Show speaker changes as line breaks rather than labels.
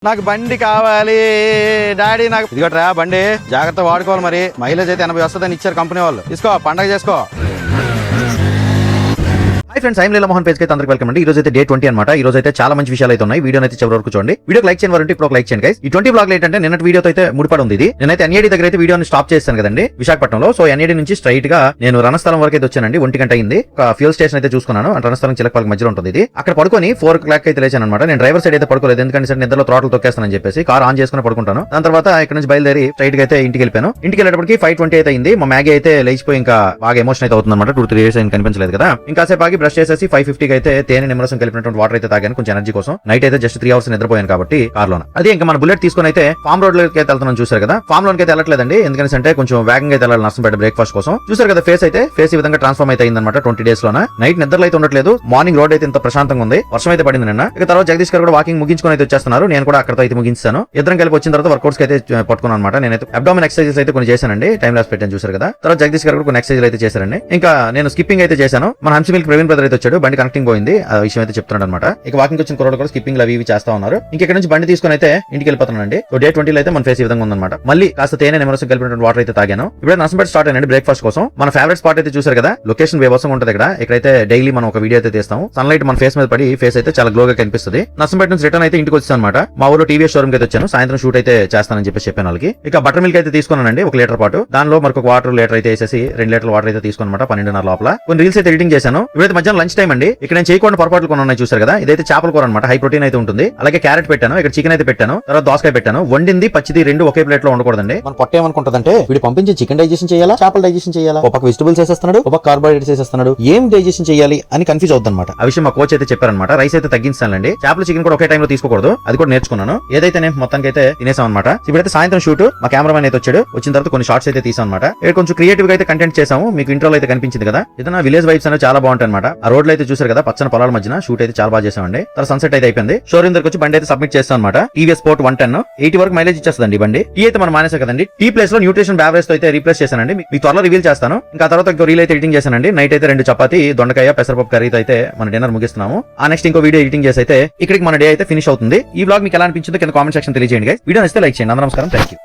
నాకు బండి కావాలి డాడీ, నాకు ఇదిగోట్రా బండి జాగ్రత్త వాడుకోవాలి. మరి మైలేజ్ అయితే 80 వస్తుందని ఇచ్చారు కంపెనీ వాళ్ళు. తీసుకో, పండగ చేసుకో. Hi friends, I'm Leela Mohan page కి అందరికి వెల్కమ్ అండి. ఈ రోజు అయితే డే 20 అనమాట. ఈ రోజు అయితే చాలా మంచి విషయాలు అయితే ఉన్నాయి. వీడియో అయితే చివరి వరకు చూడండి. వీడియోకి లైక్ చేయని వారంటే ఇప్పుడు లైక్ చేయండి గైస్. ఈ 20 బ్లాగ్ ఏంటంటే నిన్నటి వీడియోతో అయితే ముడిపడి ఉంది. ఇది నేనైతే ఎన్ఏడి దగ్గర అయితే వీడియోని స్టాప్ చేశాను కదండి విశాఖపట్నంలో. సో ఎన్ఏడి నుంచి స్ట్రైట్ గా నేను రణస్థలం వరకు అయితే వచ్చానండి. 1 గంట అయింది. ఒక ఫ్యూల్ స్టేషన్ అయితే చూసుకున్నాను. రణస్థలం చిలకపాలకి మధ్యలో ఉంటుంది ఇది. అక్కడ పడుకొని 4 o'clock అయితే లేచాను అనమాట. నేను డ్రైవర్ సైడ్ అయితే పడుకోలేదు, ఎందుకంటే సార్ నిద్రలో థ్రాటిల్ తొక్కేస్తానని చెప్పేసి కార్ ఆన్ చేసుకుని పడుకుంటాను. దాని తర్వాత ఇక్కడ నుంచి బయలుదేరి స్ట్రైట్ గా అయితే ఇంటికి వెళ్ళాను. ఇంటికి వెళ్ళేటప్పటికి 5:20 అయితే అయింది. మా మ్యాగీ అయితే లేచిపోయి ఇంకా బాగా ఎమోషన్ అయితే అవుతుంది అనమాట. 2-3 years అయిన కనిపించలేదు కదా. ఇంకాసేపు ఆగి బ్రష్ చేసేసి 5:50 అయితే తేనె నిమ్మరసం కలిపినటువంటి వాటర్ అయితే తాగాను కొంచెం ఎనర్జీ కోసం. నైట్ అయితే జస్ట్ 3 hours నిద్రపోయాను కాబట్టి కార్ లోన. అదే ఇంకా మన బుల్లెట్ తీసుకుని అయితే ఫామ్ రోడ్ లోకి అయితే వెళ్తున్నాను. చూసారు కదా, ఫామ్ లోకి అయితే వెళ్ళట్లేదండి, ఎందుకంటే కొంచెం వేగంగా అయితే వెళ్ళాలి నర్సంపేట బ్రేక్ఫాస్ట్ కోసం. చూసారు కదా ఫేస్ ఈ విధంగా ట్రాన్స్ఫార్మ్ అయితే అయిందన్నమాట 20 days లోన. నైట్ నిద్రలో అయితే ఉండట్లేదు. మార్నింగ్ రోడ్ అయితే ఇంత ప్రశాంతంగా ఉంది. వర్షం అయితే పడింది నిన్న. ఇక తర్వాత జగదీష్ గారు కూడా వాకింగ్ ముగించుకొని అయితే వచ్చేస్తున్నారు. నేను కూడా అక్కడతో అయితే ముగించాను. ఇద్దరం కలిపి వచ్చిన తర్వాత వర్కౌట్స్ అయితే పట్టుకున్నాను అనమాట. నేనైతే అబ్డామిన్ ఎక్సర్సైజెస్ అయితే కొన్ని చేశానండి. టైం లాస్ పెట్టాను చూసారు కదా. తర్వాత జగదీష్ గారు కూడా కొన్ని ఎక్సర్సైజ్ అయితే చేశారండి. ఇంకా నేను స్కిప్పింగ్ అయితే చేశాను. మన హంసమిల్క్ ప్రవీణ్ బ్రదర్ అయితే వచ్చాడు. బండి కనెక్టింగ్ పోయింది, ఆ విషయం అయితే చెప్తున్నాడు అనమాట. ఇక వాకింగ్ వచ్చిన కుర్రోడు కూడా స్కిప్పింగ్ అవి చేస్తా ఉన్నారు. ఇక్కడ నుంచి బండి తీసుకుని అయితే ఇంటికి వెళ్ళిపోతున్నానండి. సో డే 20 అయితే మన ఫేస్ ఈ విధంగా ఉందన్నమాట. మళ్ళీ కాస్త తేనె నిమ్మరసం కలిపినటువంటి వాటర్ అయితే తాగాను. ఇప్పుడు నర్సంపేట స్టార్ట్ అయినండి బ్రేక్ఫాస్ట్ కోసం. మన ఫేవరెట్ స్పాట్ అయితే చూసారు కదా, లొకేషన్ వ్యవస్థగా ఉంటుంది ఇక్కడ. ఇక్కడైతే డైలీ మనం ఒక వీడియో అయితే తీస్తాము. సన్లైట్ మన ఫేస్ మీద పడి ఫేస్ అయితే చాలా గ్లోగా కనిపిస్తుంది. నర్సంపేట నుంచి రిటర్న్ అయితే ఇంటికి వచ్చాను అనమాట. మా ఊరు టీవీఎస్ షోరూమ్ అయితే వచ్చాను. సాయంత్రం షూట్ అయితే చేస్తానని చెప్పాను వాళ్ళకి. ఇక బటర్ మిల్క్ అయితే తీసుకున్నానండి 1 లీటర్ పాటు. దానిలో మరొక లీటర్ అయితే వేసేసి 2 లీటర్ల వాటర్ అయితే తీసుకున్నమాట 12:30 లోపల. కొన్ని రీల్స్ అయితే ఎడిటింగ్ చేశాను. ఇప్పుడైతే మధ్యాహ్నం లంచ్ టైం అండి. ఇక్కడ నేను చేయకుండా పొరపాట్లు కొన్ని ఉన్నాయి చూసారు కదా. ఇదైతే చేపల కూర అనమాట, హై ప్రోటీన్ అయితే ఉంటుంది. అలాగే క్యారెట్ పెట్టాను, ఇక్కడ చికెన్ అయితే పెట్టాను, తర్వాత దోసకాయ పెట్టాను. వండింది పచ్చిది రెండు ఒకే ప్లేట్ లో ఉండకూడదండి. మన పొట్ట ఏమనుకుంటుందంటే వీడు పంపించి చికెన్ డైజెషన్ చేయాలా, చేపల డైజెషన్ చేయాలా, ఒక వెజిటబుల్స్ వేసేస్తున్నాడు, ఒక కార్బోహైడ్రేట్స్ వేసేస్తున్నాడు, ఏం డైజెషన్ చేయాలి అని కన్ఫ్యూజ్ అవుతుంది అనమాట. ఆ విషయం మా కోచ్ అయితే చెప్పారనమాట. రైస్ అయితే తగ్గించాలండి, చేపలు చికెన్ కూడా ఒకే టైంలో తీసుకోకూడదు, అది కూడా నేర్చుకున్నాను. ఏదైతే నేను మొత్తానికి అయితే తినేసాం అనమాట. ఇప్పుడైతే సాయంత్రం షూట్, మా కెమెరామెన్ అయితే వచ్చాడు. వచ్చిన తర్వాత కొన్ని షార్ట్స్ అయితే తీసాం అనమాట. ఇక్కడ కొంచెం క్రియేటివ్ గా అయితే కంటెంట్ చేసాము. మీకు ఇంట్రోలో అయితే కనిపించింది కదా, ఏదైనా విలేజ్ వైబ్స్ అనేది చాలా బాగుంటాయి అనమాట. ఆ రోడ్లు అయితే చూసారు కదా, పచ్చని పొలాల మధ్యన షూట్ అయితే చాలా బాగా చేసామండి. తర్వాత సన్సెట్ అయితే అయిపోయింది. షోరూమ్ దగ్గర వచ్చి బండి అయితే సబ్మిట్ చేస్తాం అనమాట. టీవీఎస్ స్పోర్ట్ 110 80 వరకు మైలేజ్ ఇచ్చేస్తుంది బండి. టీ అయితే మనం మానేసా కదండి. టీ ప్లేస్ లో న్యూట్రిషన్ బ్యావరేజ్ తో అయితే రీప్లేస్ చేశానండి. మీకు త్వరలో రివీల్ చేస్తాను. ఇంకా తర్వాత ఇంకో రీల్ అయితే ఎడిటింగ్ చేశానండి. నైట్ అయితే 2 చపాతీ దొండకాయ పెసరపప్పు కర్రీతో అయితే మన డిన్నర్ ముగిస్తున్నాము. ఆ నెక్స్ట్ ఇంకో వీడియో ఎడిటింగ్ చేసి అయితే ఇక్కడికి మన డే అయితే ఫినిష్ అవుతుంది. ఈ బ్లాగ్ మీకు ఎలా అనిపించిందో కింద కామెంట్ సెక్షన్ తెలియజేయండి గైస్. వీడియో నచ్చితే లైక్ చేయండి. అందరం నమస్కారం, థాంక్యూ.